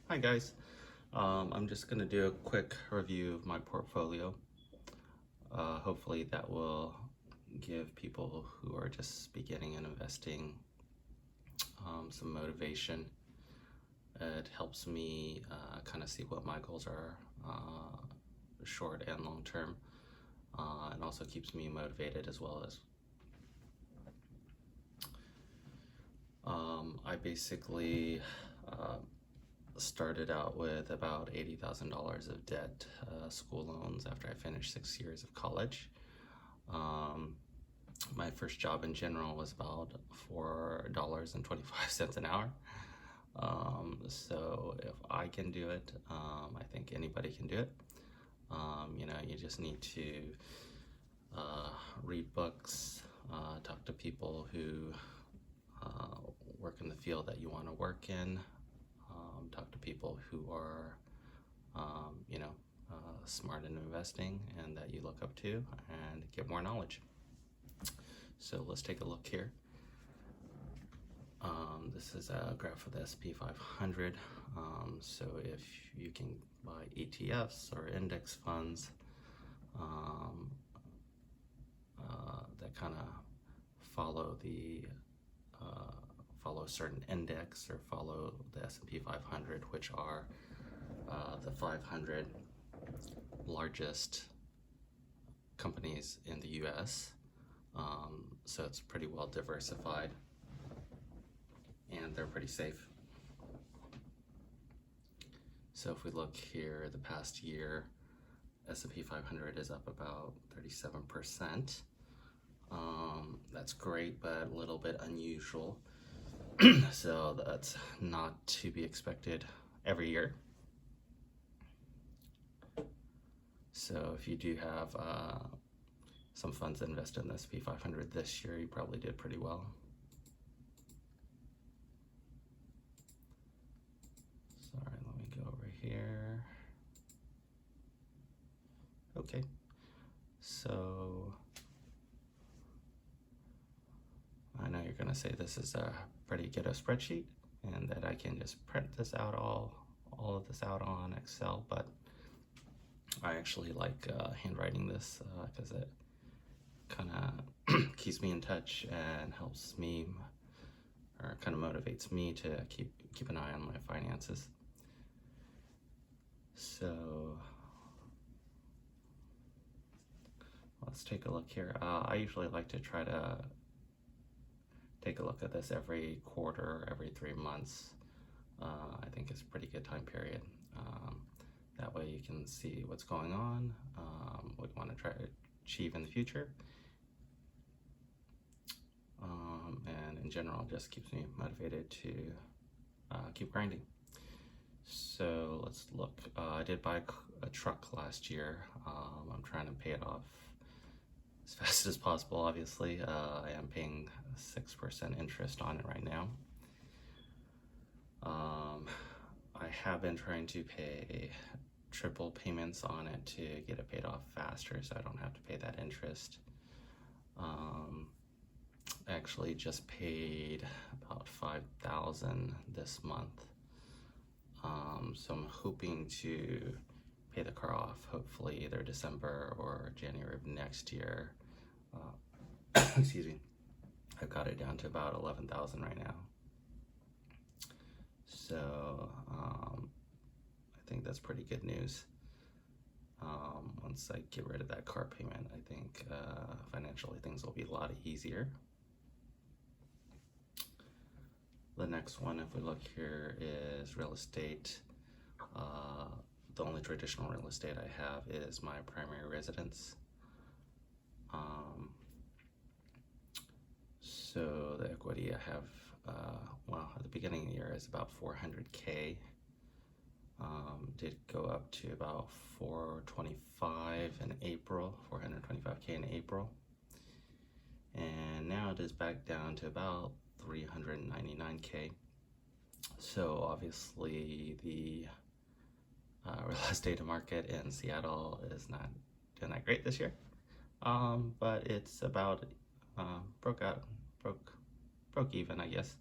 Hi guys, I'm just going to do a quick review of my portfolio. Hopefully that will give people who are just beginning in investing some motivation. It helps me kind of see what my goals are, short and long term, and also keeps me motivated as well as I basically started out with about $80,000 of debt, school loans, after I finished 6 years of college. My first job in general was about $4.25 an hour. So if I can do it, I think anybody can do it. You just need to read books, talk to people who work in the field that you want to work in, talk to people who are, smart in investing and that you look up to, and get more knowledge. So let's take a look here. This is a graph of the S&P 500. So if you can buy ETFs or index funds that kind of follow follow a certain index or follow the S&P 500, which are the 500 largest companies in the US. So it's pretty well diversified and they're pretty safe. So if we look here, the past year, S&P 500 is up about 37%. That's great, but a little bit unusual. So that's not to be expected every year. So if you do have some funds invested in the S&P 500 this year, you probably did pretty well. Sorry, let me go over here. Okay, so I know you're gonna say this is a pretty ghetto spreadsheet and that I can just print this out, all of this out on Excel, but I actually like handwriting this because it kind of keeps me in touch and helps me, or kind of motivates me to keep an eye on my finances. So let's take a look here. I usually like to try to take a look at this every quarter, every 3 months. I think it's a pretty good time period. That way you can see what's going on, what you want to try to achieve in the future. And in general, it just keeps me motivated to keep grinding. So let's look. I did buy a truck last year. I'm trying to pay it off as fast as possible, obviously. I am paying 6% interest on it right now. I have been trying to pay triple payments on it to get it paid off faster so I don't have to pay that interest. I actually just paid about $5,000 this month. So I'm hoping to pay the car off, hopefully either December or January of next year. Excuse me. I've got it down to about $11,000 right now. So I think that's pretty good news. Once I get rid of that car payment, I think financially things will be a lot easier. The next one, if we look here, is real estate. The only traditional real estate I have is my primary residence. So the equity I have, at the beginning of the year is about 400K. Did go up to about 425 in April, 425K in April. And now it is back down to about 399K. So obviously the real estate market in Seattle is not doing that great this year. But it's about broke even, I guess.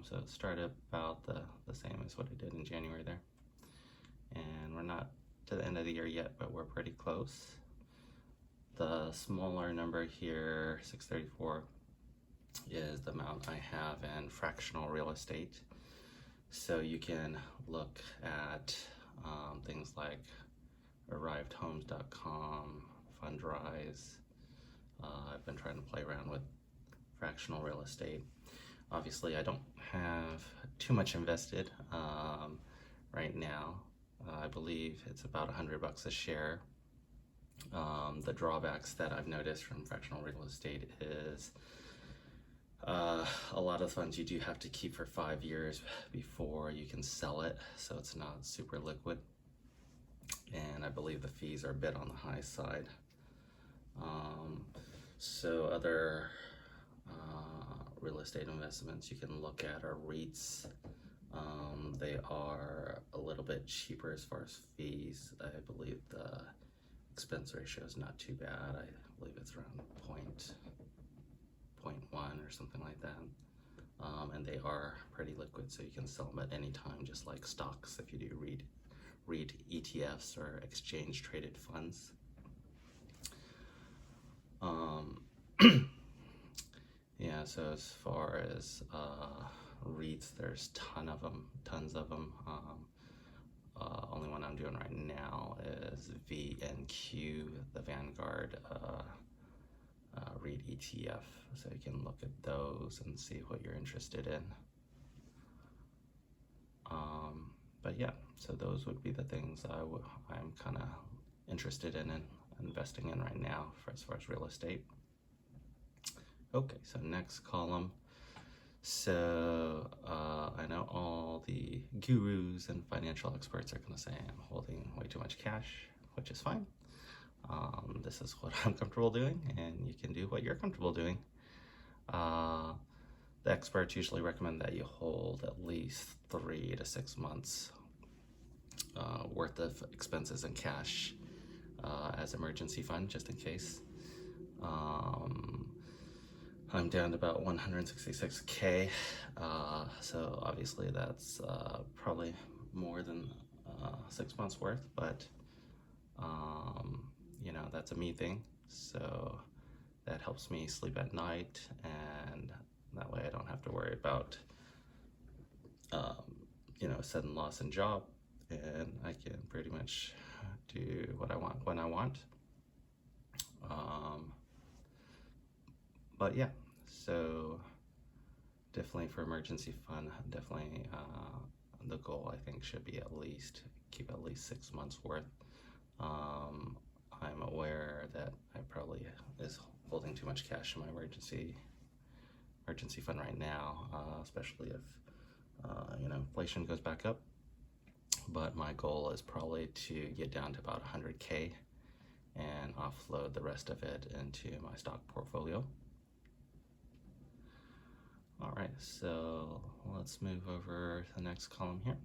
So it started about the same is what I did in January there. And we're not to the end of the year yet, but we're pretty close. The smaller number here, 634, is the amount I have in fractional real estate. So you can look at things like arrivedhomes.com, Fundrise. I've been trying to play around with fractional real estate. Obviously, I don't have too much invested right now. I believe it's about $100 a share. The drawbacks that I've noticed from fractional real estate is a lot of funds you do have to keep for 5 years before you can sell it, so it's not super liquid. And I believe the fees are a bit on the high side. So other real estate investments you can look at are REITs. They are a little bit cheaper as far as fees. I believe the expense ratio is not too bad. I believe it's around 0.1 or something like that. And they are pretty liquid, so you can sell them at any time, just like stocks if you do REIT ETFs or exchange traded funds. Yeah, so as far as REITs, there's tons of them. Only one I'm doing right now is VNQ, the Vanguard REIT ETF. So you can look at those and see what you're interested in. But yeah, so those would be the things I'm kind of interested in and investing in right now as far as real estate. Okay, so next column. So I know all the gurus and financial experts are going to say I'm holding way too much cash, which is fine. This is what I'm comfortable doing, and you can do what you're comfortable doing. The experts usually recommend that you hold at least 3 to 6 months worth of expenses in cash as emergency fund, just in case. I'm down to about 166K, so obviously that's probably more than 6 months worth, but you know, that's a me thing, so that helps me sleep at night, and that way I don't have to worry about you know, sudden loss in job, and I can pretty much do what I want when I want. But yeah, so definitely for emergency fund, definitely the goal I think should be keep at least 6 months worth. I'm aware that I probably is holding too much cash in my emergency fund right now, especially if you know, inflation goes back up. But my goal is probably to get down to about 100K and offload the rest of it into my stock portfolio. All right, so let's move over to the next column here.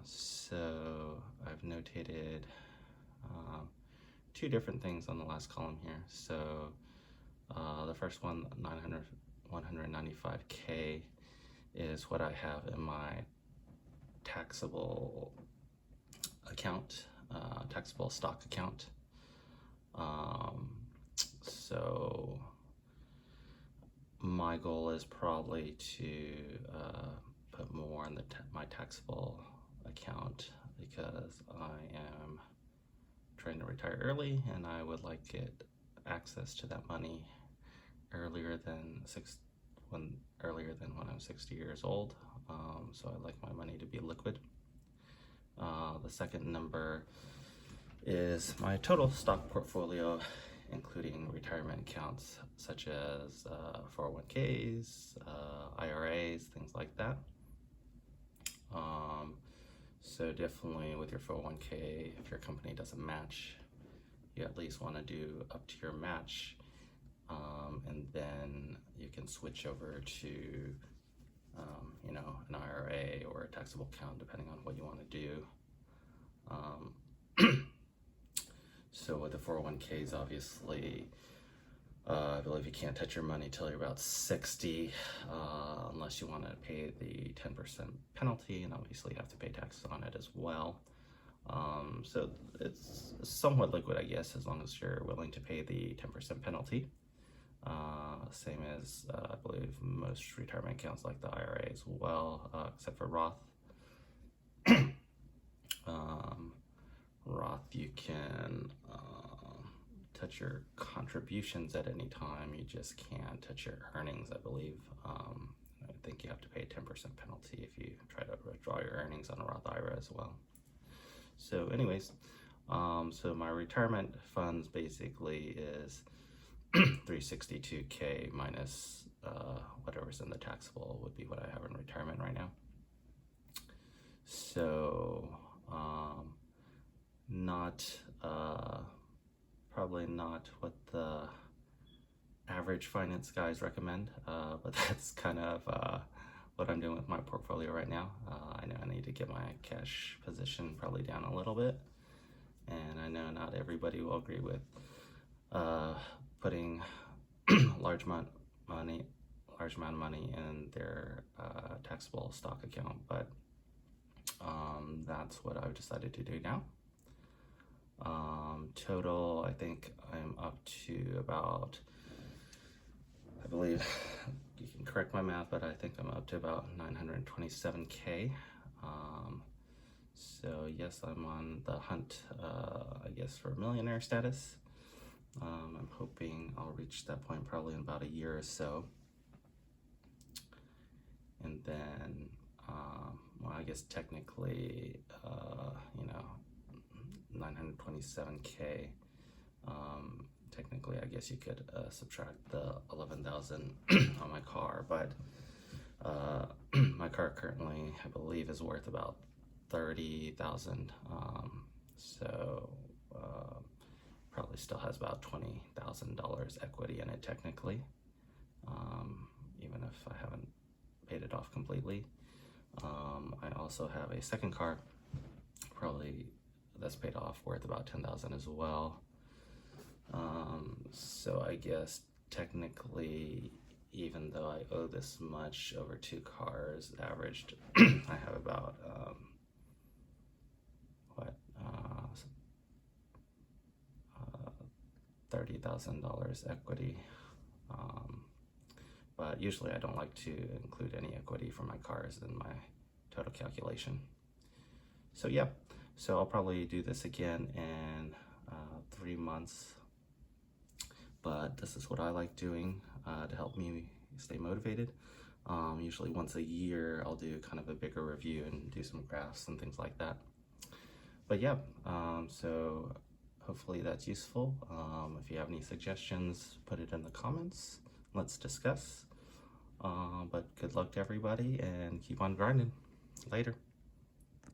So I've notated 2 different things on the last column here. So the first one, 195K, is what I have in my taxable account, taxable stock account. So my goal is probably to put more in my taxable account, because I am trying to retire early and I would like to get access to that money earlier than when I'm 60 years old. So I'd like my money to be liquid. The second number is my total stock portfolio, including retirement accounts such as 401ks, IRAs, things like that. So definitely with your 401k, if your company doesn't match, you at least want to do up to your match, and then you can switch over to you know, an IRA or a taxable account, depending on what you want to do. So with the 401ks, obviously I believe you can't touch your money till you're about 60, unless you want to pay the 10% penalty, and obviously you have to pay taxes on it as well. So it's somewhat liquid, I guess, as long as you're willing to pay the 10% penalty. Same as I believe most retirement accounts like the IRA as well, except for Roth. Roth, you can touch your contributions at any time. You just can't touch your earnings, I believe. I think you have to pay a 10% penalty if you try to withdraw your earnings on a Roth IRA as well. So anyways, so my retirement funds basically is 362K minus whatever's in the taxable would be what I have in retirement right now. So probably not what the average finance guys recommend, but that's kind of what I'm doing with my portfolio right now. I know I need to get my cash position probably down a little bit, and I know not everybody will agree with putting large amount of money in their taxable stock account, but that's what I've decided to do now. Total, I think I'm up to about, I believe, you can correct my math, but I think I'm up to about 927K. So yes, I'm on the hunt, I guess, for millionaire status. I'm hoping I'll reach that point probably in about a year or so. And then, well, I guess technically, 927K. Technically, I guess you could subtract the 11,000 on my car, but my car currently, I believe, is worth about 30,000. So probably still has about $20,000 equity in it technically, even if I haven't paid it off completely. I also have a second car, probably that's paid off, worth about 10,000 as well. So I guess technically, even though I owe this much over two cars, averaged, I have about $30,000 equity. But usually I don't like to include any equity for my cars in my total calculation. So yeah, so I'll probably do this again in 3 months. But this is what I like doing to help me stay motivated. Usually once a year, I'll do kind of a bigger review and do some graphs and things like that. But yeah, so hopefully that's useful. If you have any suggestions, put it in the comments. Let's discuss. But good luck to everybody and keep on grinding. Later.